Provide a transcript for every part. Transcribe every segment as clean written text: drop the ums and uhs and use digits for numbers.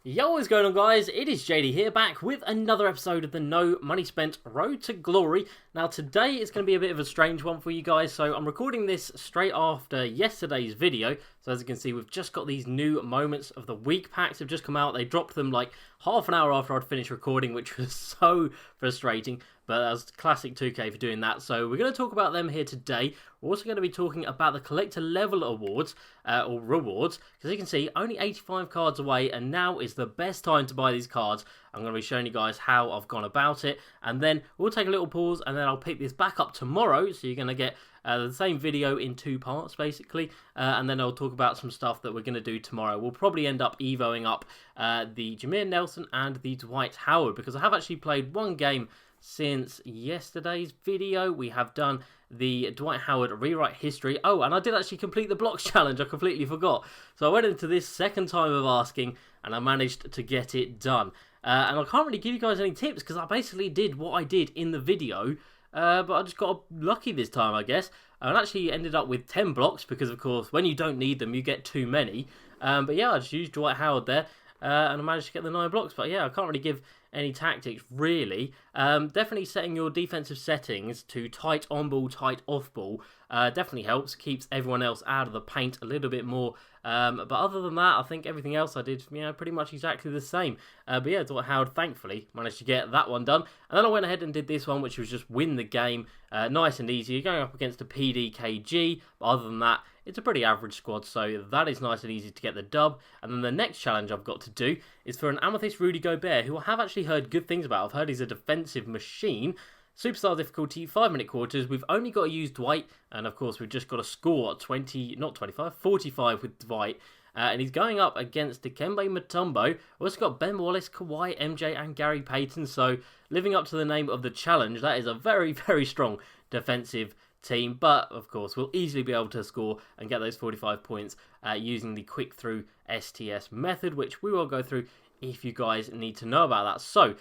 Yo, what's going on, guys? It is JD here, back with another episode of the No Money Spent Road to Glory. Now, today is going to be a bit of a strange one for you guys, so I'm recording this straight after yesterday's video. So as you can see, we've just got these new Moments of the Week packs have just come out. They dropped them like half an hour after I'd finished recording, which was so frustrating. But that's classic 2K for doing that. So we're going to talk about them here today. We're also going to be talking about the collector level awards, or rewards. Because you can see, only 85 cards away, and now is the best time to buy these cards. I'm going to be showing you guys how I've gone about it. And then we'll take a little pause, and then I'll pick this back up tomorrow. So you're going to get the same video in two parts, basically. And then I'll talk about some stuff that we're going to do tomorrow. We'll probably end up evoing up the Jameer Nelson and the Dwight Howard. Because I have actually played one game since yesterday's video. We have done the Dwight Howard rewrite history. Oh, and I did actually complete the blocks challenge. I completely forgot. So I went into this second time of asking, and I managed to get it done. And I can't really give you guys any tips because I basically did what I did in the video. But I just got lucky this time, I guess. I actually ended up with 10 blocks because, of course, when you don't need them, you get too many. But yeah, I just used Dwight Howard there. And I managed to get the 9 blocks. But yeah, I can't really give any tactics, really. Definitely setting your defensive settings to tight on ball, tight off ball definitely helps. Keeps everyone else out of the paint a little bit more. But other than that, I think everything else I did, pretty much exactly the same. But yeah, Dwight Howard, thankfully, managed to get that one done. And then I went ahead and did this one, which was just win the game. Nice and easy. You're going up against a PDKG. But other than that, it's a pretty average squad, so that is nice and easy to get the dub. And then the next challenge I've got to do is for an Amethyst Rudy Gobert, who I have actually heard good things about. I've heard he's a defensive machine. Superstar difficulty, 5-minute quarters. We've only got to use Dwight, and of course we've just got to score 45 with Dwight. And he's going up against Dikembe Mutombo. We've also got Ben Wallace, Kawhi, MJ, and Gary Payton. So living up to the name of the challenge, that is a very, very strong defensive team, but of course we'll easily be able to score and get those 45 points using the quick through STS method, which we will go through if you guys need to know about that. So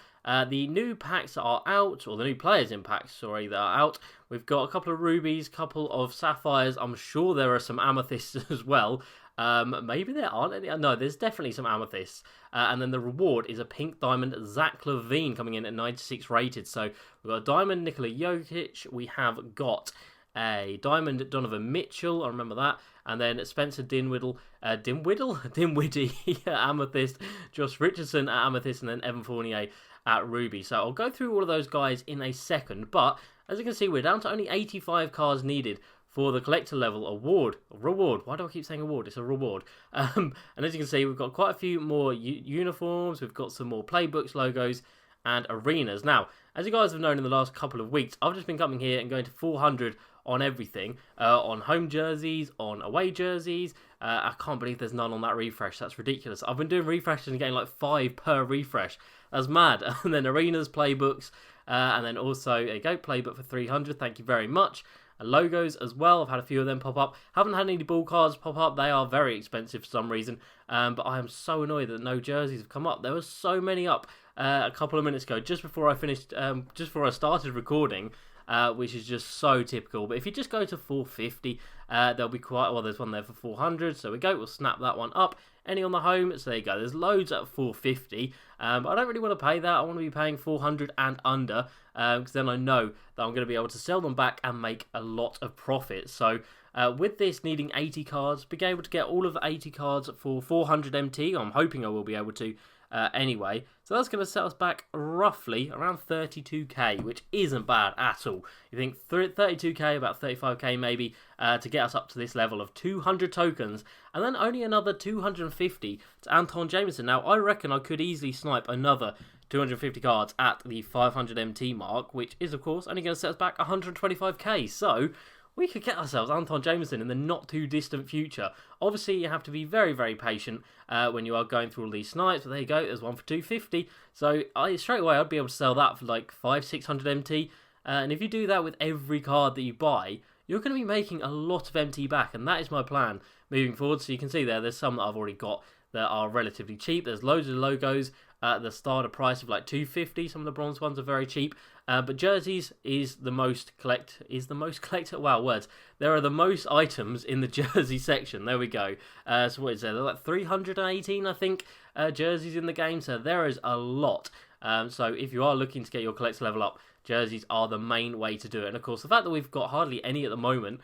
the new packs are out, or the new players in packs, sorry, that are out. We've got a couple of rubies, couple of sapphires. I'm sure there are some amethysts as well. Maybe there aren't any. No, there's definitely some amethysts. And then the reward is a pink diamond Zach LaVine coming in at 96 rated. So we've got a diamond Nikola Jokic. We have got a diamond Donovan Mitchell, I remember that, and then Spencer Dinwiddie at Amethyst, Josh Richardson at Amethyst, and then Evan Fournier at Ruby. So I'll go through all of those guys in a second, but as you can see, we're down to only 85 cards needed for the collector level reward. Why do I keep saying award? It's a reward. And as you can see, we've got quite a few more uniforms, we've got some more playbooks, logos, and arenas. Now, as you guys have known in the last couple of weeks, I've just been coming here and going to 400 on everything, on home jerseys, on away jerseys. I can't believe there's none on that refresh. That's ridiculous. I've been doing refreshes and getting like 5 per refresh. That's mad. And then arenas, playbooks, and then also a go playbook for 300. Thank you very much. Logos as well. I've had a few of them pop up. Haven't had any ball cards pop up. They are very expensive for some reason. But I am so annoyed that no jerseys have come up. There were so many up a couple of minutes ago, just before I finished, just before I started recording. Which is just so typical. But if you just go to 450, there'll be there's one there for 400. So we go, we'll snap that one up. Any on the home, so there you go. There's loads at 450. But I don't really want to pay that. I want to be paying 400 and under, because then I know that I'm going to be able to sell them back and make a lot of profit. So with this needing 80 cards, being able to get all of the 80 cards for 400 MT, I'm hoping I will be able to. Anyway, so that's going to set us back roughly around 32k, which isn't bad at all. You think 32k, about 35k maybe, to get us up to this level of 200 tokens, and then only another 250 to Anton Jameson. Now, I reckon I could easily snipe another 250 cards at the 500 MT mark, which is, of course, only going to set us back 125k. So we could get ourselves Anton Jameson in the not too distant future. Obviously, you have to be very, very patient when you are going through all these snipes. But there you go, there's one for 250. So straight away, I'd be able to sell that for like 500-600 MT. And if you do that with every card that you buy, you're going to be making a lot of MT back. And that is my plan moving forward. So you can see there's some that I've already got that are relatively cheap. There's loads of logos at the starter price of like $250. Some of the bronze ones are very cheap. But jerseys is the most collected. Wow, words. There are the most items in the jersey section. There we go. So what is there? They're like 318, I think, jerseys in the game. So there is a lot. So if you are looking to get your collector level up, jerseys are the main way to do it. And of course, the fact that we've got hardly any at the moment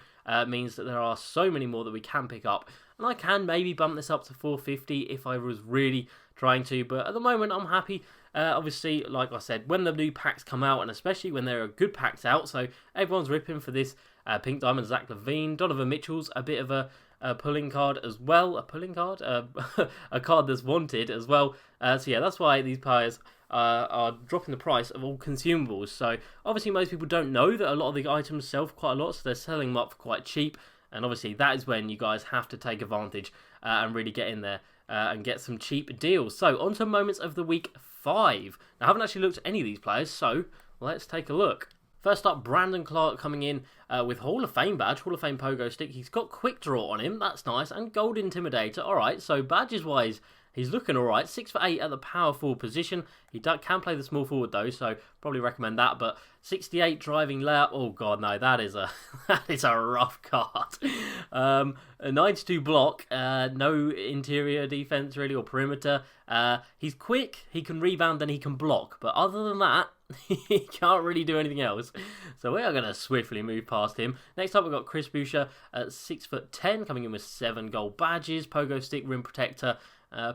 means that there are so many more that we can pick up. And I can maybe bump this up to 450 if I was really trying to. But at the moment, I'm happy. Obviously, like I said, when the new packs come out, and especially when there are good packs out, so everyone's ripping for this Pink Diamond, Zach Levine, Donovan Mitchell's a bit of a pulling card as well. A pulling card? A card that's wanted as well. So yeah, that's why these players are dropping the price of all consumables. So obviously most people don't know that a lot of the items sell for quite a lot, so they're selling them up for quite cheap. And obviously that is when you guys have to take advantage and really get in there and get some cheap deals. So on to moments of the week 5. Now, I haven't actually looked at any of these players, so let's take a look. First up, Brandon Clark coming in with Hall of Fame badge, Hall of Fame pogo stick. He's got quick draw on him, that's nice, and gold intimidator. Alright, so badges wise, he's looking alright. 6'8" at the power forward position. He can play the small forward though, so probably recommend that. But 68 driving layup. Oh god, no, that is a rough card. A 92 block. No interior defense really or perimeter. He's quick. He can rebound and he can block. But other than that, he can't really do anything else. So we are going to swiftly move past him. Next up, we've got Chris Boucher at 6'10", coming in with 7 gold badges, pogo stick, rim protector,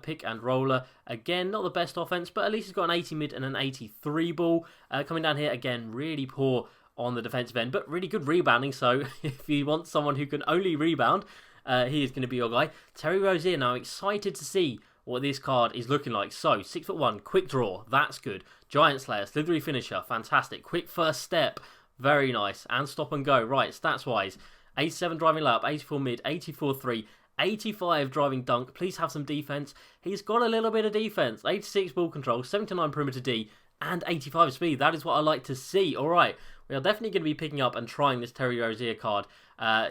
pick and roller. Again, not the best offense, but at least he's got an 80 mid and an 83 ball. Coming down here, again, really poor on the defensive end, but really good rebounding. So if you want someone who can only rebound, he is going to be your guy. Terry Rozier, now excited to see what this card is looking like. So 6'1", quick draw, that's good. Giant Slayer, slithery finisher, fantastic. Quick first step, very nice. And stop and go. Right, stats wise, 87 driving layup, 84 mid, 84 3, 85 driving dunk. Please have some defense. He's got a little bit of defense. 86 ball control, 79 perimeter D, and 85 speed. That is what I like to see. All right, we are definitely going to be picking up and trying this Terry Rozier card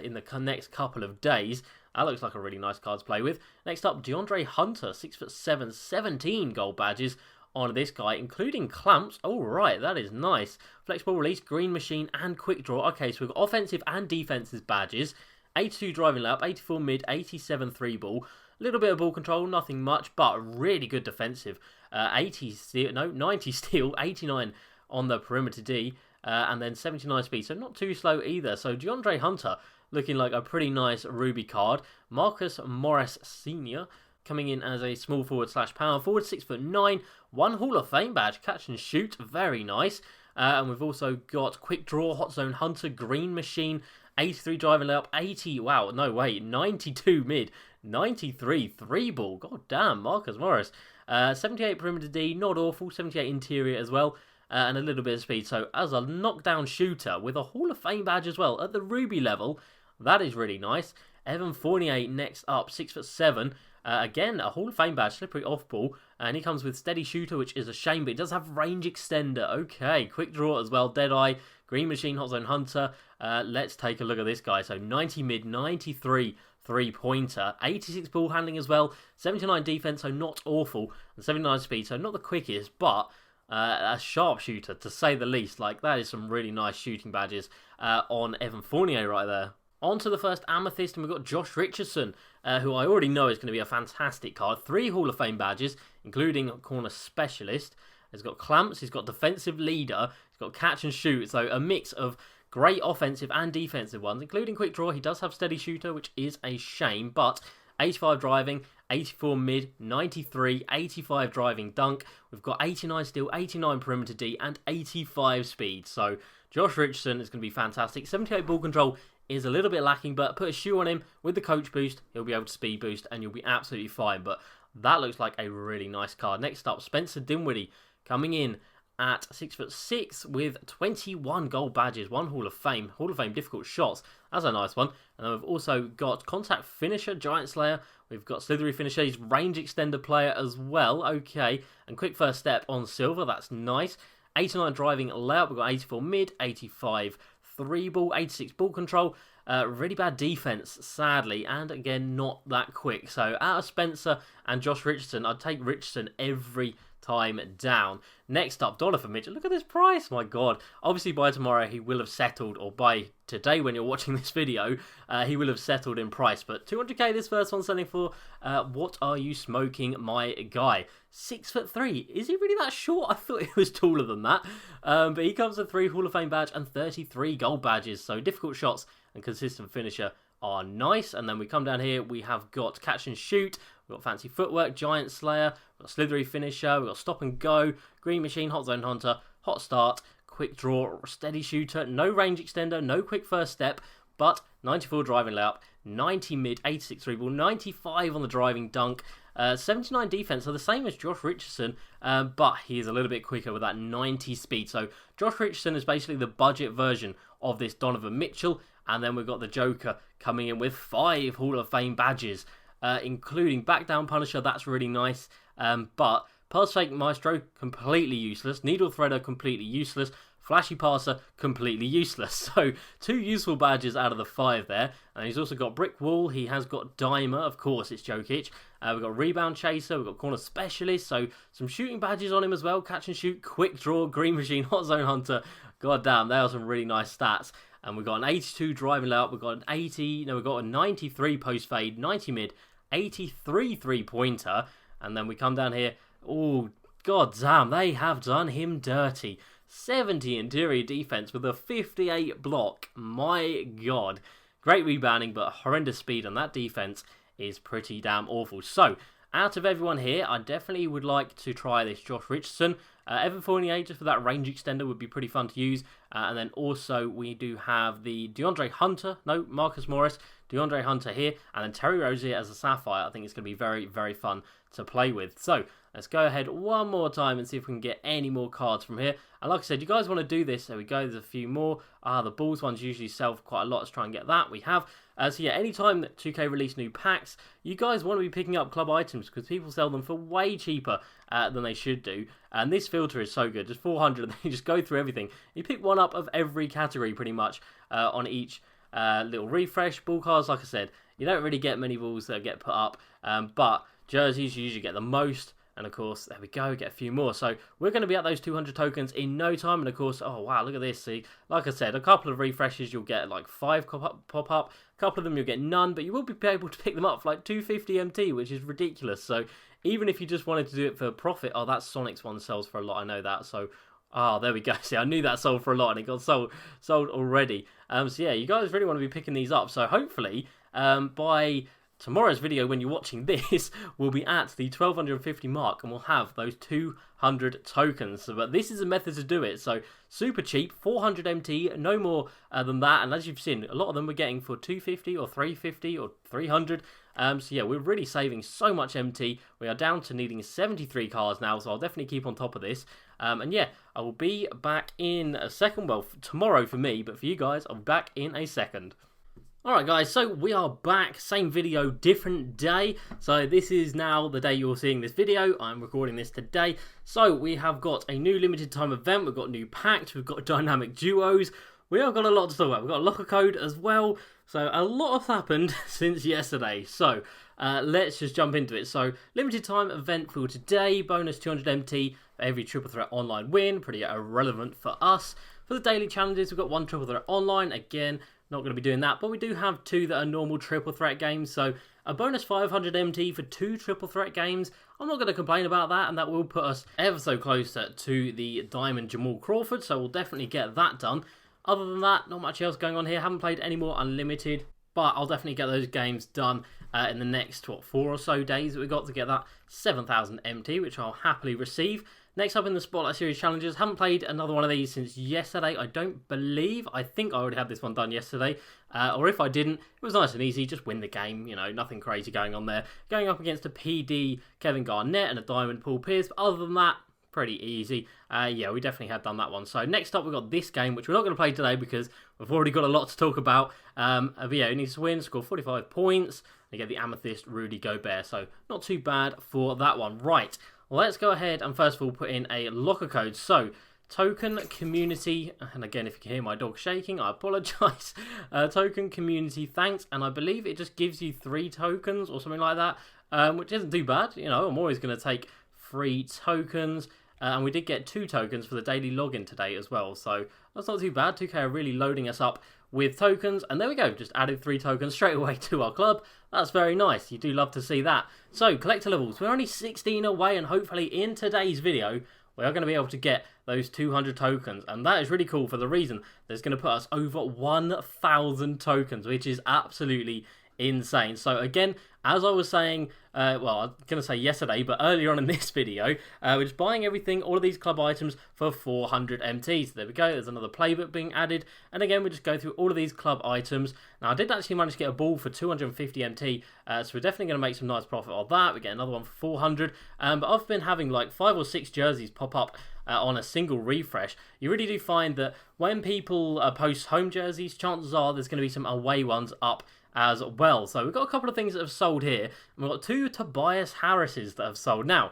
in the next couple of days. That looks like a really nice card to play with. Next up, DeAndre Hunter, 6'7", 17 gold badges on this guy, including clamps. All right, that is nice. Flexible release, green machine, and quick draw. Okay, so we've got offensive and defensive badges. 82 driving lap, 84 mid, 87 3 ball. A little bit of ball control, nothing much, but really good defensive. 90 steal, 89 on the perimeter D, and then 79 speed. So not too slow either. So DeAndre Hunter looking like a pretty nice Ruby card. Marcus Morris Sr. coming in as a small forward / power forward, 6'9", 1 Hall of Fame badge, catch and shoot, very nice. And we've also got quick draw, hot zone hunter, green machine, 83 driving layup, 80, wow, no wait, 92 mid, 93 3 ball, god damn, Marcus Morris. 78 perimeter D, not awful, 78 interior as well. And a little bit of speed. So as a knockdown shooter with a Hall of Fame badge as well at the Ruby level, that is really nice. Evan Fournier next up, 6'7". Again, a Hall of Fame badge, slippery off ball. And he comes with steady shooter, which is a shame, but he does have range extender. Okay, quick draw as well, Deadeye, green machine, hot zone hunter. Let's take a look at this guy. So 90 mid, 93 3-pointer, 86 ball handling as well, 79 defense, so not awful, and 79 speed, so not the quickest, but a sharpshooter to say the least. Like, that is some really nice shooting badges on Evan Fournier right there. On to the first Amethyst, and we've got Josh Richardson, who I already know is going to be a fantastic card. 3 Hall of Fame badges, including corner specialist. He's got clamps, he's got defensive leader, he's got catch and shoot, so a mix of great offensive and defensive ones, including quick draw. He does have steady shooter, which is a shame, but 85 driving, 84 mid, 93, 85 driving dunk. We've got 89 steal, 89 perimeter D, and 85 speed. So Josh Richardson is going to be fantastic. 78 ball control is a little bit lacking, but put a shoe on him with the coach boost, he'll be able to speed boost, and you'll be absolutely fine. But that looks like a really nice card. Next up, Spencer Dinwiddie coming in at 6'6" with 21 gold badges, 1 Hall of Fame difficult shots. That's a nice one. And then we've also got contact finisher, Giant Slayer. We've got slithery finisher, he's range extender player as well. Okay, and quick first step on silver, that's nice. 89 driving layup, we've got 84 mid, 85 3 ball, 86 ball control. Really bad defense, sadly, and again, not that quick. So out of Spencer and Josh Richardson, I'd take Richardson every time down. Next up, Donovan Mitchell. Look at this price, my god. Obviously by tomorrow he will have settled, or by today when you're watching this video, he will have settled in price. But 200k this first one selling for. What are you smoking, my guy? 6'3". Is he really that short? I thought he was taller than that. But he comes with 3 Hall of Fame badge and 33 gold badges. So difficult shots and consistent finisher are nice. And then we come down here, we have got catch and shoot, we've got fancy footwork, giant slayer, we've got slithery finisher, we've got stop and go, green machine, hot zone hunter, hot start, quick draw, steady shooter, no range extender, no quick first step, but 94 driving layup, 90 mid, 86 3 ball, 95 on the driving dunk, 79 defense, so the same as Josh Richardson, but he is a little bit quicker with that 90 speed. So Josh Richardson is basically the budget version of this Donovan Mitchell. And then we've got the Joker coming in with 5 Hall of Fame badges, including back down Punisher. That's really nice. But pass fake Maestro, completely useless. Needle Threader, completely useless. Flashy Passer, completely useless. So 2 useful badges out of the 5 there. And he's also got Brick Wall. He has got Dimer. Of course, it's Jokic. We've got Rebound Chaser. We've got Corner Specialist. So some shooting badges on him as well. Catch and shoot, Quick Draw, Green Machine, Hot Zone Hunter. God damn, they are some really nice stats. And we've got an 82 driving layup, we've got we've got a 93 post fade, 90 mid, 83 3-pointer. And then we come down here, oh, god damn, they have done him dirty. 70 interior defense with a 58 block, my god. Great rebounding, but horrendous speed, and that defense is pretty damn awful. So, out of everyone here, I definitely would like to try this Josh Richardson. Evan Fournier, just for that range extender, would be pretty fun to use. And then also we do have the Marcus Morris, DeAndre Hunter here, and then Terry Rozier as a Sapphire. I think it's going to be very, very fun to play with. So let's go ahead one more time and see if we can get any more cards from here. And like I said, you guys want to do this. There we go. There's a few more. The Bulls ones usually sell for quite a lot. Let's try and get that. We have. So yeah, anytime that 2K release new packs, you guys want to be picking up club items because people sell them for way cheaper than they should do. And this filter is so good. Just 400 and you just go through everything. You pick one up of every category pretty much on each little refresh. Ball cards, like I said, you don't really get many balls that get put up. But jerseys, you usually get the most. And of course, there we go, get a few more. So we're going to be at those 200 tokens in no time. And of course, oh wow, look at this. See, like I said, a couple of refreshes, you'll get like 5 pop up. A couple of them you'll get none, but you will be able to pick them up for like 250 MT, which is ridiculous. So even if you just wanted to do it for profit, oh, that Sonics one sells for a lot. I know that. So, there we go. See, I knew that sold for a lot and it got sold already. So yeah, you guys really want to be picking these up. So hopefully, by tomorrow's video, when you're watching this, we'll be at the 1250 mark and we'll have those 200 tokens. But this is a method to do it. So super cheap, 400 MT, no more than that. And as you've seen, a lot of them we're getting for 250 or 350 or 300. So yeah, we're really saving so much MT. We are down to needing 73 cars now, so I'll definitely keep on top of this. And yeah, I will be back in a second. Well, tomorrow for me, but for you guys, I'll be back in a second. Alright guys, so we are back, same video, different day. So this is now the day you're seeing this video. I'm recording this today. So we have got a new limited time event, we've got new packs, we've got dynamic duos. We have got a lot to talk about. We've got a locker code as well. So a lot has happened since yesterday. So let's just jump into it. So limited time event for today, bonus 200 MT for every triple threat online win. Pretty irrelevant for us. For the daily challenges, we've got 1 triple threat online. Again, not going to be doing that, but we do have 2 that are normal triple threat games. So a bonus 500 MT for 2 triple threat games. I'm not going to complain about that, and that will put us ever so closer to the Diamond Jamal Crawford. So we'll definitely get that done. Other than that, not much else going on here. Haven't played any more Unlimited, but I'll definitely get those games done in the next, 4 or so days that we've got to get that 7,000 MT, which I'll happily receive. Next up in the Spotlight Series Challenges, haven't played another one of these since yesterday, I don't believe. I think I already had this one done yesterday, or if I didn't, it was nice and easy, just win the game, you know, nothing crazy going on there. Going up against a PD Kevin Garnett and a Diamond Paul Pierce, but other than that, pretty easy. Yeah, we definitely had done that one. So next up we've got this game, which we're not going to play today because we've already got a lot to talk about. But yeah, he needs to win, score 45 points, and get the Amethyst Rudy Gobert. So not too bad for that one. Right, let's go ahead and first of all put in a locker code. So token community, and again, if you can hear my dog shaking, I apologise. Token community thanks, and I believe it just gives you 3 tokens or something like that, which isn't too bad. You know, I'm always going to take 3 tokens. And we did get 2 tokens for the daily login today as well, so that's not too bad. 2K are really loading us up with tokens, and there we go, just added 3 tokens straight away to our club. That's very nice, you do love to see that. So, collector levels, we're only 16 away, and hopefully in today's video, we are going to be able to get those 200 tokens, and that is really cool for the reason that it's going to put us over 1,000 tokens, which is absolutely insane. So again, as I was saying, well, I'm going to say yesterday, but earlier on in this video, we're just buying everything, all of these club items for 400 MT. So there we go, there's another playbook being added. And again, we just go through all of these club items. Now, I did actually manage to get a ball for 250 MT, so we're definitely going to make some nice profit of that. We get another one for 400, but I've been having like 5 or 6 jerseys pop up on a single refresh. You really do find that when people post home jerseys, chances are there's going to be some away ones up as well. So we've got a couple of things that have sold here. We've got 2 Tobias Harrises that have sold. Now,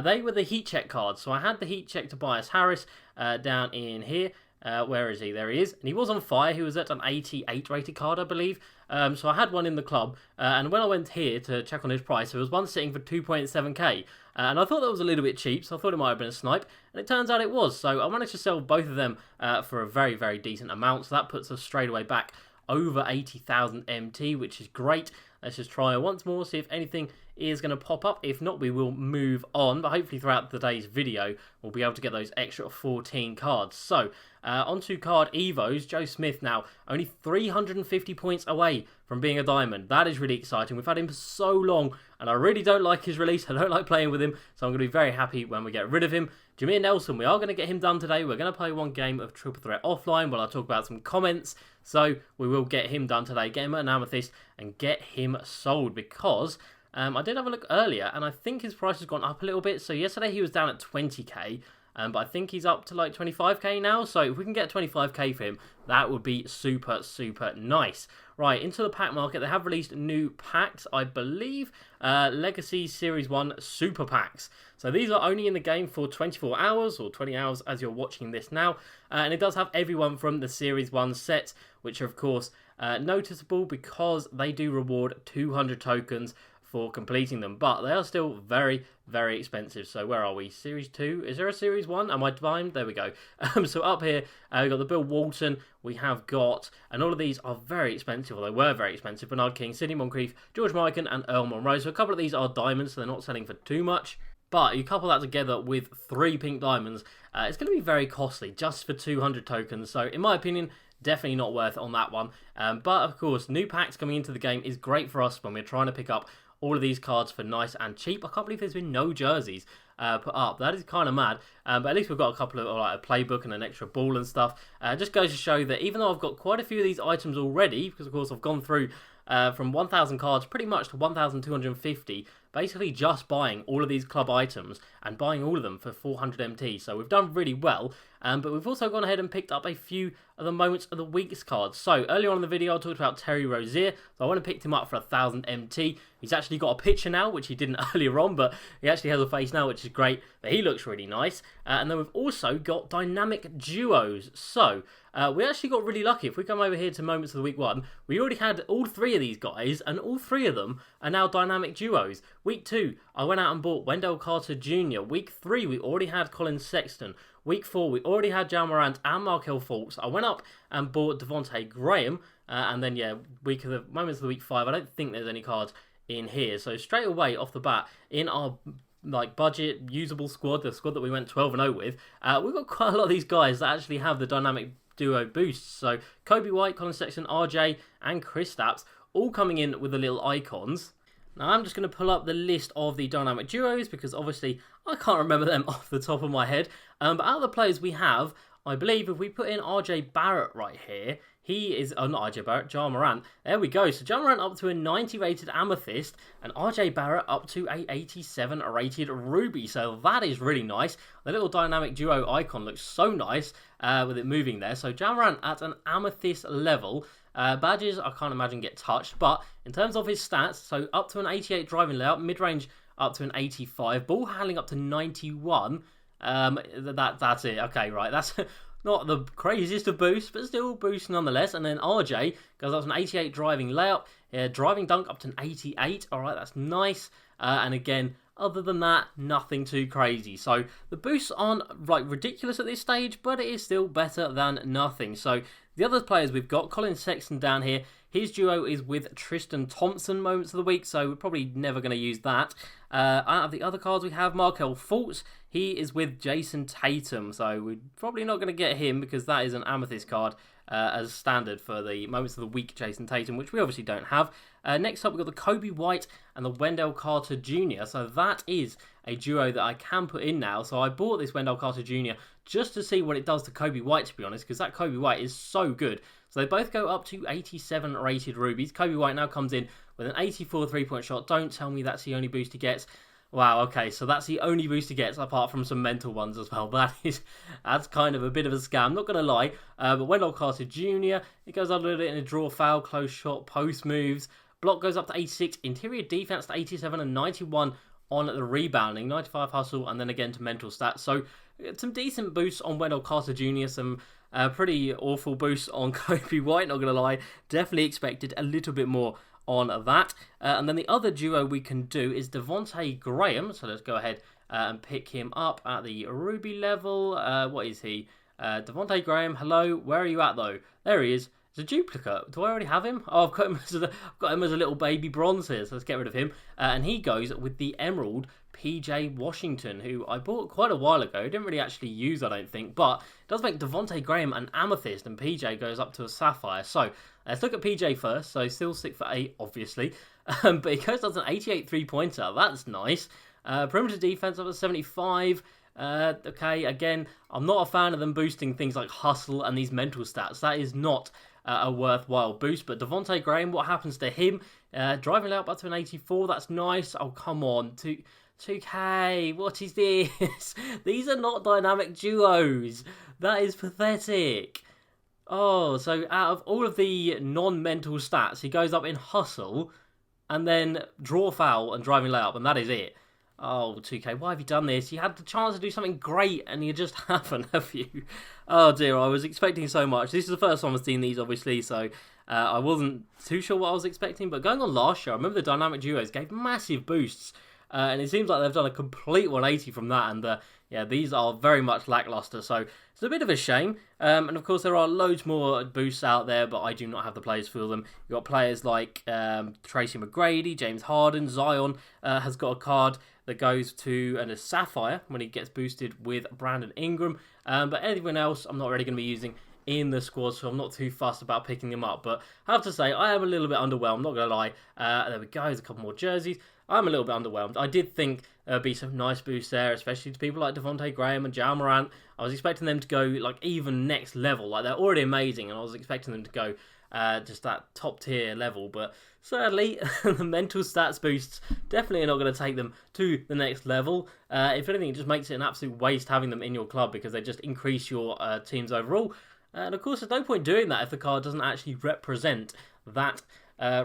they were the heat check cards. So I had the heat check Tobias Harris down in here. Where is he? There he is. And he was on fire. He was at an 88 rated card, I believe. So I had one in the club. And when I went here to check on his price, there was one sitting for 2.7k. And I thought that was a little bit cheap, so I thought it might have been a snipe. And it turns out it was. So I managed to sell both of them for a very, very decent amount. So that puts us straight away back over 80,000 MT, which is great. Let's just try it once more, see if anything is going to pop up. If not, we will move on, but hopefully throughout today's video, we'll be able to get those extra 14 cards. So, onto card Evos. Joe Smith now, only 350 points away from being a diamond. That is really exciting. We've had him for so long, and I really don't like his release. I don't like playing with him, so I'm going to be very happy when we get rid of him. Jameer Nelson, we are going to get him done today. We're going to play one game of Triple Threat offline while I talk about some comments. So we will get him done today, get him an amethyst, and get him sold because I did have a look earlier, and I think his price has gone up a little bit. So yesterday he was down at 20k, but I think he's up to like 25k now. So if we can get 25k for him, that would be super, super nice. Right, into the pack market, they have released new packs, I believe, Legacy Series 1 Super Packs. So these are only in the game for 24 hours, or 20 hours as you're watching this now. And it does have everyone from the Series 1 set, which are, of course, noticeable because they do reward 200 tokens for completing them, but they are still very, very expensive. So where are we? Series 2? Is there a Series 1? Am I blind? There we go. So up here, we've got the Bill Walton. We have got, and all of these are very expensive, or they were very expensive. Bernard King, Sidney Moncrief, George Mikan, and Earl Monroe. So a couple of these are diamonds, so they're not selling for too much. But you couple that together with 3 pink diamonds, it's going to be very costly just for 200 tokens. So in my opinion, definitely not worth it on that one. But of course, new packs coming into the game is great for us when we're trying to pick up all of these cards for nice and cheap. I can't believe there's been no jerseys put up. That is kind of mad. But at least we've got a couple of, like, a playbook and an extra ball and stuff. Just goes to show that even though I've got quite a few of these items already, because of course I've gone through from 1,000 cards pretty much to 1,250, basically just buying all of these club items and buying all of them for 400 MT. So we've done really well, but we've also gone ahead and picked up a few of the Moments of the Week's cards. So earlier on in the video I talked about Terry Rozier, so I went and picked him up for 1,000 MT. He's actually got a picture now, which he didn't earlier on, but he actually has a face now, which is great, but he looks really nice. And then we've also got dynamic duos. So we actually got really lucky. If we come over here to Moments of the Week 1, we already had all 3 of these guys, and all 3 of them are now dynamic duos. Week 2, I went out and bought Wendell Carter Jr. Week 3, we already had Colin Sexton. Week 4, we already had Jal Morant and Markelle Fultz. I went up and bought Devontae Graham. And then, yeah, Moments of the Week 5, I don't think there's any cards in here. So straight away, off the bat, in our budget, usable squad, the squad that we went 12-0 with, we've got quite a lot of these guys that actually have the dynamic duo boosts. So Kobe White, Colin Sexton, RJ, and Kristaps, all coming in with the little icons. Now, I'm just going to pull up the list of the dynamic duos because obviously I can't remember them off the top of my head. But out of the players we have, I believe if we put in RJ Barrett right here, he is, oh, not RJ Barrett, Ja Morant. There we go. So Ja Morant up to a 90 rated amethyst and RJ Barrett up to a 87 rated ruby. So that is really nice. The little dynamic duo icon looks so nice with it moving there. So Ja Morant at an amethyst level. Badges, I can't imagine get touched, but in terms of his stats, so up to an 88 driving layout, mid-range up to an 85, ball handling up to 91, That's it. Okay, right. That's not the craziest of boosts, but still boost nonetheless. And then RJ goes up to an 88 driving layup. Driving dunk up to an 88. All right, that's nice. And again, other than that, nothing too crazy. So the boosts aren't like ridiculous at this stage, but it is still better than nothing. So the other players we've got, Colin Sexton down here. His duo is with Tristan Thompson, moments of the week, so we're probably never going to use that. Out of the other cards we have Markel Fultz. He is with Jason Tatum, so we're probably not going to get him because that is an Amethyst card as standard for the moments of the week Jason Tatum, which we obviously don't have. Next up, we've got the Kobe White and the Wendell Carter Jr. So that is a duo that I can put in now. So I bought this Wendell Carter Jr. just to see what it does to Kobe White, to be honest, because that Kobe White is so good. So they both go up to 87 rated rubies. Kobe White now comes in with an 84 three-point shot. Don't tell me that's the only boost he gets. Wow, okay, so that's the only boost he gets, apart from some mental ones as well. That's kind of a bit of a scam, not going to lie. But Wendell Carter Jr., it goes up a little bit in a draw foul, close shot, post moves. Block goes up to 86, interior defense to 87, and 91 on the rebounding, 95 hustle, and then again to mental stats. So some decent boosts on Wendell Carter Jr., some pretty awful boosts on Kobe White, not going to lie. Definitely expected a little bit more on that. And then the other duo we can do is Devontae Graham. So let's go ahead and pick him up at the ruby level. What is he? Devontae Graham, hello. Where are you at, though? There he is. It's a duplicate. Do I already have him? Oh, I've got him as a little baby bronze here, so let's get rid of him. And he goes with the Emerald PJ Washington, who I bought quite a while ago. Didn't really actually use, I don't think, but it does make Devontae Graham an Amethyst, and PJ goes up to a Sapphire. So let's look at PJ first. So still 6'8", obviously, but he goes up to an 88 three-pointer. That's nice. Perimeter defense up to 75. Okay, again, I'm not a fan of them boosting things like hustle and these mental stats. That is not a worthwhile boost. But Devontae Graham, what happens to him? Driving out up to an 84. That's nice. Oh, come on. 2K, what is this? These are not dynamic duos. That is pathetic. Oh, so out of all of the non-mental stats, he goes up in hustle and then draw foul and driving layup, and that is it. Oh, 2K, why have you done this? You had the chance to do something great, and you just haven't, have you? Oh dear, I was expecting so much. This is the first time I've seen these, obviously, so I wasn't too sure what I was expecting. But going on last year, I remember the dynamic duos gave massive boosts. And it seems like they've done a complete 180 from that, and yeah, these are very much lackluster, so it's a bit of a shame. And of course, there are loads more boosts out there, but I do not have the players for them. You've got players like Tracy McGrady, James Harden, Zion has got a card that goes to a Sapphire when he gets boosted with Brandon Ingram, but anyone else I'm not really going to be using in the squad, so I'm not too fussed about picking them up. But I have to say, I am a little bit underwhelmed, not going to lie. There we go, there's a couple more jerseys. I'm a little bit underwhelmed. I did think there'd be some nice boosts there, especially to people like Devontae Graham and Ja Morant. I was expecting them to go like even next level. Like, they're already amazing, and I was expecting them to go just that top tier level. But sadly, the mental stats boosts definitely are not going to take them to the next level. If anything, it just makes it an absolute waste having them in your club because they just increase your team's overall. And of course, there's no point doing that if the card doesn't actually represent that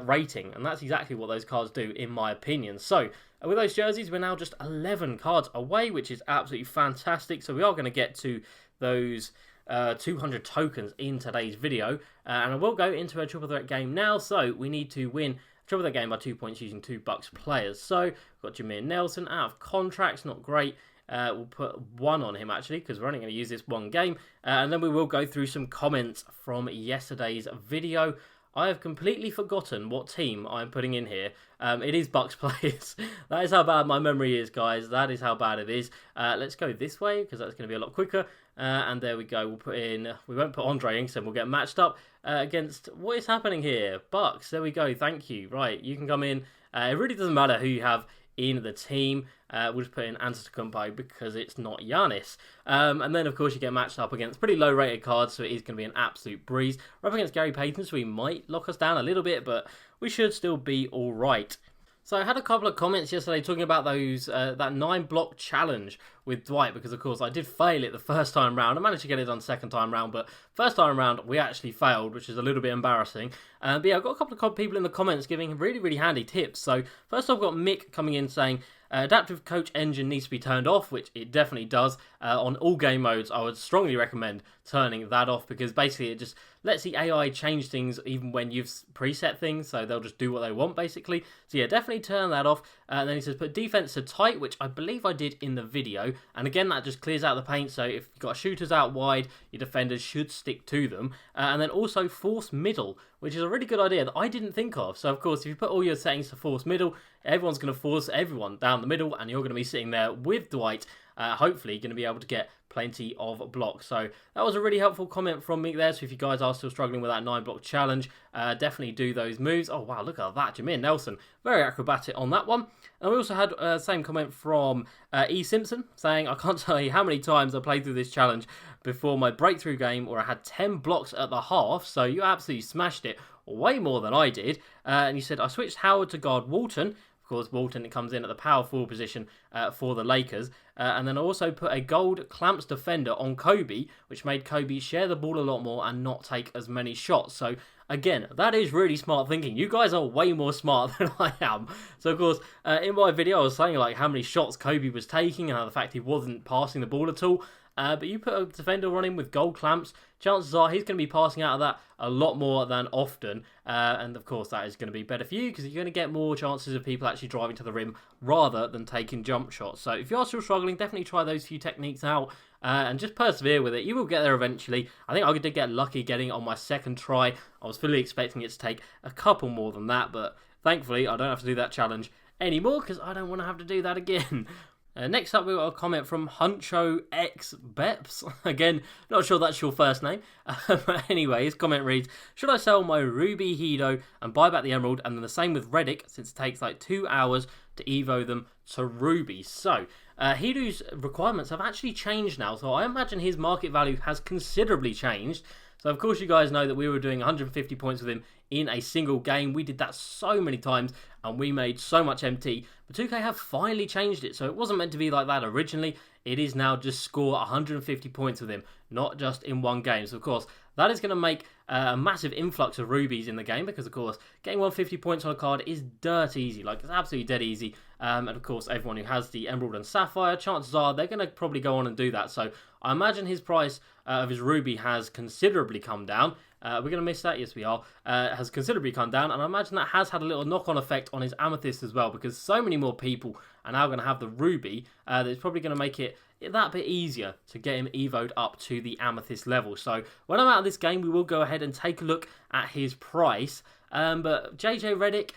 rating, and that's exactly what those cards do, in my opinion. So with those jerseys, we're now just 11 cards away, which is absolutely fantastic. So we are going to get to those 200 tokens in today's video, and I will go into a triple threat game now. So we need to win a triple threat game by 2 points using 2 Bucks players. So we've got Jameer Nelson out of contracts, not great. We'll put 1 on him, actually, because we're only going to use this one game. And then we will go through some comments from yesterday's video. I have completely forgotten what team I'm putting in here. It is Bucks players. That is how bad my memory is, guys. That is how bad it is. Let's go this way, because that's going to be a lot quicker. And there we go. We'll put in... We won't put Andre Inkston. We'll get matched up against... What is happening here? Bucks. There we go. Thank you. Right, you can come in. It really doesn't matter who you have in the team. We'll just put in Antetokounmpo because it's not Giannis. And then, of course, you get matched up against pretty low-rated cards, so it is going to be an absolute breeze. We're up against Gary Payton, so he might lock us down a little bit, but we should still be all right. So I had a couple of comments yesterday talking about those that 9-block challenge with Dwight, because, of course, I did fail it the first time round. I managed to get it done second time round, but first time round, we actually failed, which is a little bit embarrassing. But yeah, I've got a couple of people in the comments giving really, really handy tips. So first I've got Mick coming in saying, Adaptive Coach Engine needs to be turned off, which it definitely does. On all game modes, I would strongly recommend turning that off, because basically it just lets the AI change things even when you've preset things, so they'll just do what they want basically. So yeah, definitely turn that off. And then he says put defense to tight, which I believe I did in the video, and again that just clears out the paint, so if you've got shooters out wide, your defenders should stick to them. And then also force middle, which is a really good idea that I didn't think of. So of course, if you put all your settings to force middle, everyone's going to force everyone down the middle, and you're going to be sitting there with Dwight, hopefully going to be able to get plenty of blocks. So that was a really helpful comment from me there. So if you guys are still struggling with that 9-block challenge, definitely do those moves. Oh wow, look at that, Jameer Nelson, very acrobatic on that one. And we also had the same comment from E. Simpson saying, I can't tell you how many times I played through this challenge before my breakthrough game where I had 10 blocks at the half, so you absolutely smashed it, way more than I did. And he said, I switched Howard to guard Walton. Of course, Walton comes in at the power forward position for the Lakers. And then I also put a gold clamps defender on Kobe, which made Kobe share the ball a lot more and not take as many shots. So again, that is really smart thinking. You guys are way more smart than I am. So of course, in my video, I was saying like how many shots Kobe was taking and how the fact he wasn't passing the ball at all. But you put a defender on him with gold clamps, chances are he's going to be passing out of that a lot more than often. And of course, that is going to be better for you because you're going to get more chances of people actually driving to the rim rather than taking jump shots. So if you are still struggling, definitely try those few techniques out and just persevere with it. You will get there eventually. I think I did get lucky getting it on my second try. I was fully expecting it to take a couple more than that, but thankfully I don't have to do that challenge anymore because I don't want to have to do that again. Next up, we've got a comment from Huncho X Beps. Again, not sure that's your first name. But anyway, his comment reads, should I sell my Ruby Hido and buy back the Emerald? And then the same with Reddick, since it takes like 2 hours to Evo them to Ruby. So, Hido's requirements have actually changed now. So I imagine his market value has considerably changed. So of course you guys know that we were doing 150 points with him in a single game. We did that so many times and we made so much MT. But 2K have finally changed it. So it wasn't meant to be like that originally. It is now just score 150 points with him, not just in one game. So of course that is going to make a massive influx of rubies in the game because of course getting 150 points on a card is dirt easy. Like it's absolutely dead easy. And of course everyone who has the Emerald and Sapphire, chances are they're going to probably go on and do that. So I imagine his price of his Ruby has considerably come down. We're going to miss that? Yes, we are. Has considerably come down, and I imagine that has had a little knock-on effect on his Amethyst as well, because so many more people are now going to have the Ruby that it's probably going to make it that bit easier to get him evoed up to the Amethyst level. So when I'm out of this game, we will go ahead and take a look at his price. But JJ Reddick,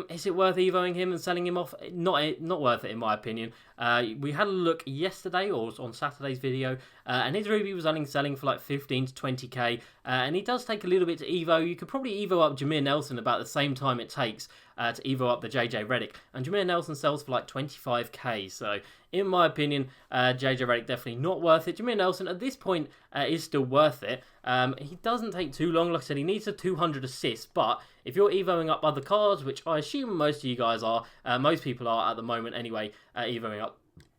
is it worth evoing him and selling him off? Not worth it in my opinion. We had a look yesterday or on Saturday's video, and his Ruby was only selling for like 15 to 20k, and he does take a little bit to evo. You could probably evo up Jameer Nelson about the same time it takes to evo up the JJ Reddick, and Jameer Nelson sells for like 25k. So in my opinion, JJ Reddick definitely not worth it. Jameer Nelson at this point is still worth it. He doesn't take too long. Like I said, he needs a 200 assists, but if you're evoing up other cards, which I assume most of you guys are, most people are at the moment anyway, evoing up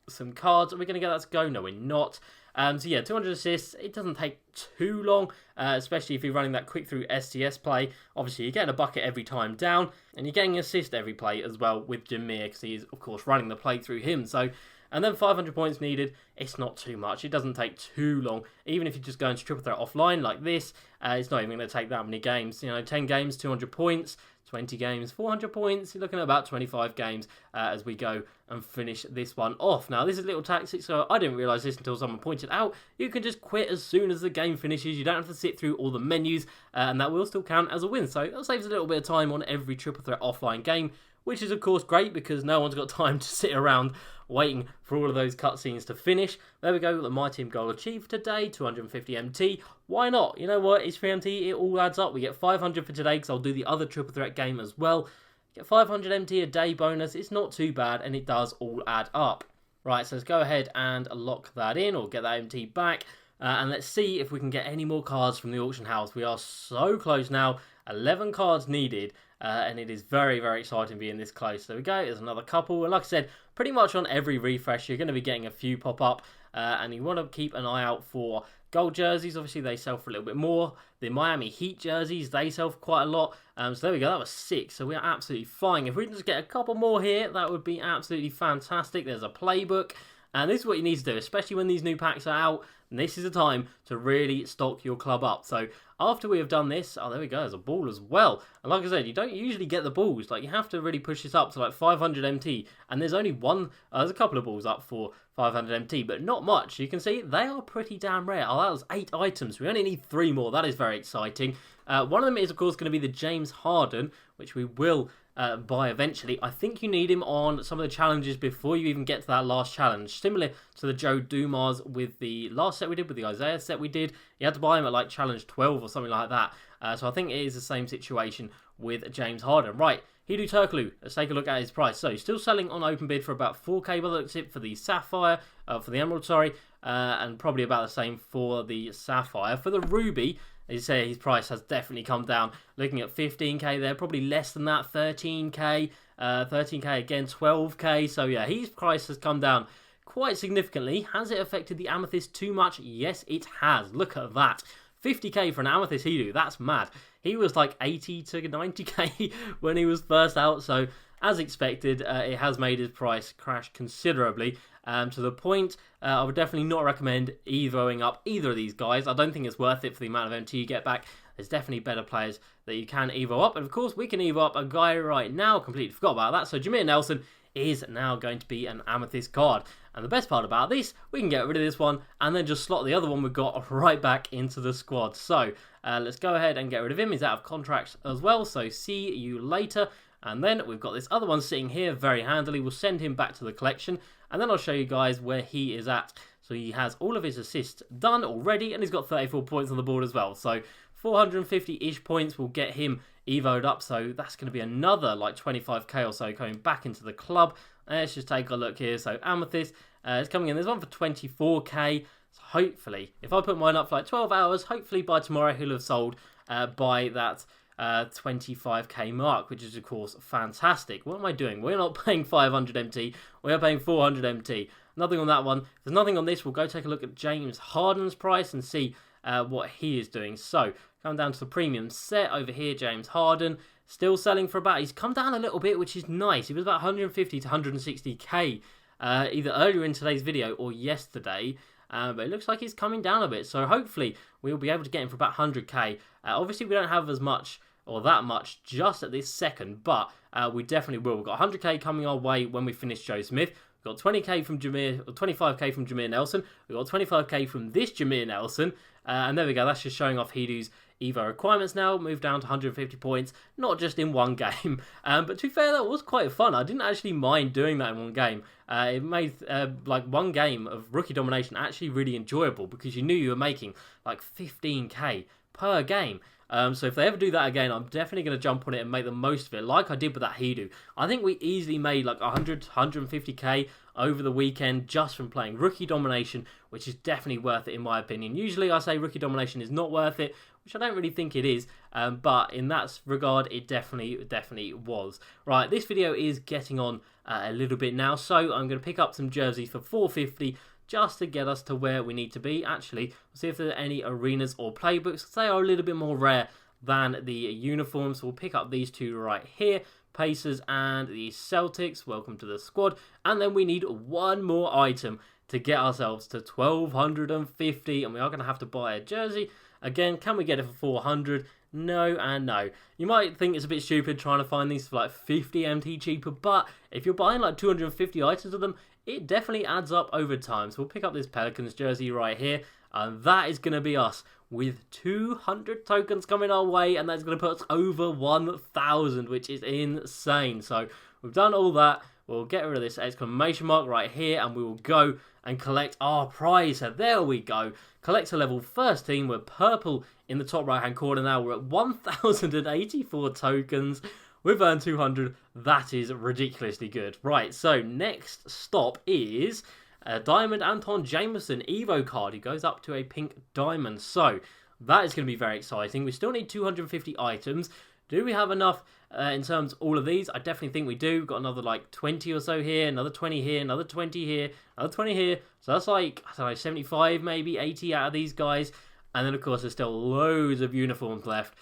some cards, are we going to get that to go? No, we're not. So yeah, 200 assists, it doesn't take too long, especially if you're running that quick through STS play. Obviously, you're getting a bucket every time down, and you're getting an assist every play as well with Jameer, because he is, of course, running the play through him. So, and then 500 points needed, it's not too much. It doesn't take too long. Even if you just go into triple threat offline like this, it's not even going to take that many games. You know, 10 games, 200 points, 20 games, 400 points. You're looking at about 25 games as we go and finish this one off. Now, this is a little tactic, so I didn't realise this until someone pointed out. You can just quit as soon as the game finishes. You don't have to sit through all the menus, and that will still count as a win. So that saves a little bit of time on every triple threat offline game, which is, of course, great because no one's got time to sit around waiting for all of those cutscenes to finish. There we go, the My Team goal achieved today, 250 MT. Why not? You know what? It's free MT. It all adds up. We get 500 for today because I'll do the other triple threat game as well. Get 500 MT a day bonus. It's not too bad, and it does all add up. Right, so let's go ahead and lock that in, or get that MT back. And let's see if we can get any more cards from the auction house. We are so close now. 11 cards needed. And it is very, very exciting being this close. There we go, there's another couple. And like I said, pretty much on every refresh, you're going to be getting a few pop up. and you want to keep an eye out for gold jerseys. Obviously, they sell for a little bit more. The Miami Heat jerseys, they sell for quite a lot. So there we go, that was 6, so we're absolutely fine. If we can just get a couple more here, that would be absolutely fantastic. There's a playbook, and this is what you need to do, especially when these new packs are out. And this is the time to really stock your club up. So after we have done this, oh, there we go, there's a ball as well. And like I said, you don't usually get the balls. Like, you have to really push this up to like 500 MT. And there's only there's a couple of balls up for 500 MT, but not much. You can see they are pretty damn rare. Oh, that was 8 items. We only need 3 more. That is very exciting. One of them is, of course, going to be the James Harden, which we will buy eventually. I think you need him on some of the challenges before you even get to that last challenge. Similar to the Joe Dumas with the last set we did, with the Isaiah set we did. You had to buy him at like challenge 12 or something like that. So I think it is the same situation with James Harden. Right, Hidu Turkoglu, let's take a look at his price. So he's still selling on open bid for about 4k by the looks of it for the Sapphire, for the Emerald, sorry, and probably about the same for the Sapphire. For the Ruby, as you say, his price has definitely come down. Looking at 15k there, probably less than that, 13k, 13k again, 12k. So yeah, his price has come down quite significantly. Has it affected the Amethyst too much? Yes, it has. Look at that. 50k for an Amethyst Hidu, that's mad. He was like 80 to 90k when he was first out, so as expected, it has made his price crash considerably. To the point, I would definitely not recommend evoing up either of these guys. I don't think it's worth it for the amount of MT you get back. There's definitely better players that you can evo up. And of course, we can evo up a guy right now. Completely forgot about that. So Jameer Nelson is now going to be an Amethyst card. And the best part about this, we can get rid of this one and then just slot the other one we've got right back into the squad. So let's go ahead and get rid of him. He's out of contracts as well. So see you later. And then we've got this other one sitting here very handily. We'll send him back to the collection. And then I'll show you guys where he is at. So he has all of his assists done already. And he's got 34 points on the board as well. So 450-ish points will get him evoed up. So that's going to be another like 25k or so coming back into the club. Let's just take a look here. So Amethyst is coming in. There's one for 24k. So hopefully, if I put mine up for like 12 hours, hopefully by tomorrow he'll have sold by that 25k mark, which is of course fantastic. What am I doing? We're not paying 500 MT, we're paying 400 MT. Nothing on that one. If there's nothing on this, we'll go take a look at James Harden's price and see what he is doing. So come down to the premium set over here. James Harden still selling for about, he's come down a little bit, which is nice. He was about 150 to 160k either earlier in today's video or yesterday. But it looks like he's coming down a bit, so hopefully we'll be able to get him for about 100k. Obviously we don't have as much or that much just at this second, but we definitely will. We've got 100k coming our way when we finish Joe Smith. We've got 20k from Jameer, or 25k from Jameer Nelson. We've got 25k from this Jameer Nelson, and there we go. That's just showing off Hidu's Evo requirements now. Moved down to 150 points, not just in one game. But to be fair, that was quite fun. I didn't actually mind doing that in one game. It made like one game of rookie domination actually really enjoyable because you knew you were making like 15k per game. So if they ever do that again, I'm definitely going to jump on it and make the most of it, like I did with that Hidu. I think we easily made like 100, 150k over the weekend just from playing Rookie Domination, which is definitely worth it in my opinion. Usually I say Rookie Domination is not worth it, which I don't really think it is, but in that regard, it definitely was. Right, this video is getting on a little bit now, so I'm going to pick up some jerseys for 450 just to get us to where we need to be. Actually, we'll see if there are any arenas or playbooks. They are a little bit more rare than the uniforms. So we'll pick up these two right here. Pacers and the Celtics. Welcome to the squad. And then we need one more item to get ourselves to 1250. And we are going to have to buy a jersey. Again, can we get it for 400? No and no. You might think it's a bit stupid trying to find these for like 50 MT cheaper, but if you're buying like 250 items of them, it definitely adds up over time. So we'll pick up this Pelicans jersey right here, and that is going to be us with 200 tokens coming our way, and that's going to put us over 1,000, which is insane. So we've done all that. We'll get rid of this exclamation mark right here, and we will go and collect our prize. So there we go. Collector level first team. We're purple in the top right hand corner now. We're at 1,084 tokens. We've earned 200. That is ridiculously good. Right, so next stop is Diamond Anton Jameson Evo card. He goes up to a pink diamond. So that is going to be very exciting. We still need 250 items. Do we have enough in terms of all of these. I definitely think we do. We've got another like 20 or so here, another 20 here, another 20 here, another 20 here. So that's like, I don't know, 75, maybe 80 out of these guys. And then, of course, there's still loads of uniforms left.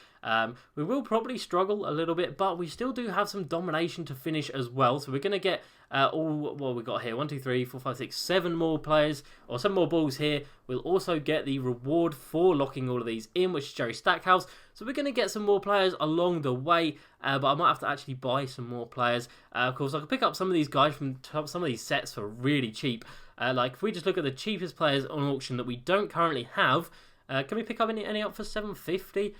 We will probably struggle a little bit, but we still do have some domination to finish as well. So we're going to get what we got here. 1, 2, 3, 4, 5, 6, 7 more players, or 7 more balls here. We'll also get the reward for locking all of these in, which is Jerry Stackhouse. So we're going to get some more players along the way, but I might have to actually buy some more players. Of course, I can pick up some of these guys from some of these sets for really cheap. Like if we just look at the cheapest players on auction that we don't currently have, can we pick up any up for 750?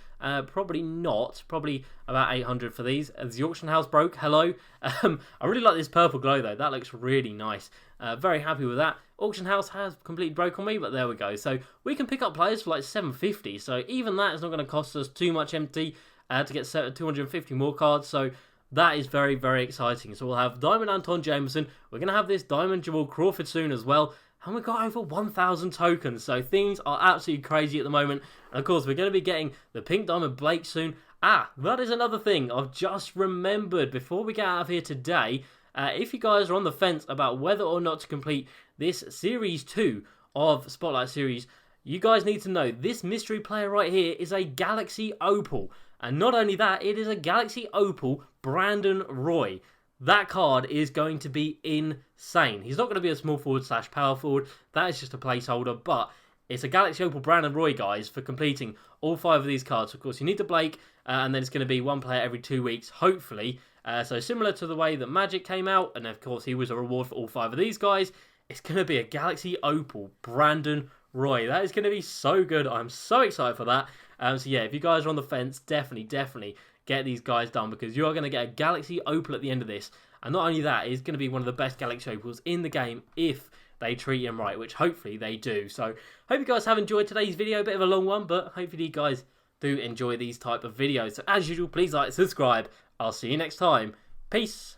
Probably not. Probably about 800 for these. The auction house broke. Hello. I really like this purple glow though. That looks really nice. Very happy with that. Auction house has completely broke on me, but there we go. So we can pick up players for like 750. So even that is not going to cost us too much empty to get 250 more cards. So that is very, very exciting. So we'll have Diamond Anton Jameson. We're going to have this Diamond Jamal Crawford soon as well. And we've got over 1,000 tokens, so things are absolutely crazy at the moment. And of course, we're going to be getting the Pink Diamond Blake soon. That is another thing I've just remembered before we get out of here today. If you guys are on the fence about whether or not to complete this Series 2 of Spotlight Series, you guys need to know this mystery player right here is a Galaxy Opal. And not only that, it is a Galaxy Opal Brandon Roy. That card is going to be insane. He's not going to be a small forward / power forward. That is just a placeholder. But it's a Galaxy Opal Brandon Roy, guys, for completing all 5 of these cards. Of course, you need the Blake, and then it's going to be 1 player every 2 weeks, hopefully. So similar to the way that Magic came out, and of course, he was a reward for all 5 of these guys. It's going to be a Galaxy Opal Brandon Roy. That is going to be so good. I'm so excited for that. So yeah, if you guys are on the fence, definitely get these guys done, because you are going to get a Galaxy Opal at the end of this. And not only that, it's going to be one of the best Galaxy Opals in the game if they treat him right, which hopefully they do. So hope you guys have enjoyed today's video. A bit of a long one, but hopefully you guys do enjoy these type of videos. So as usual, please like, subscribe. I'll see you next time. Peace.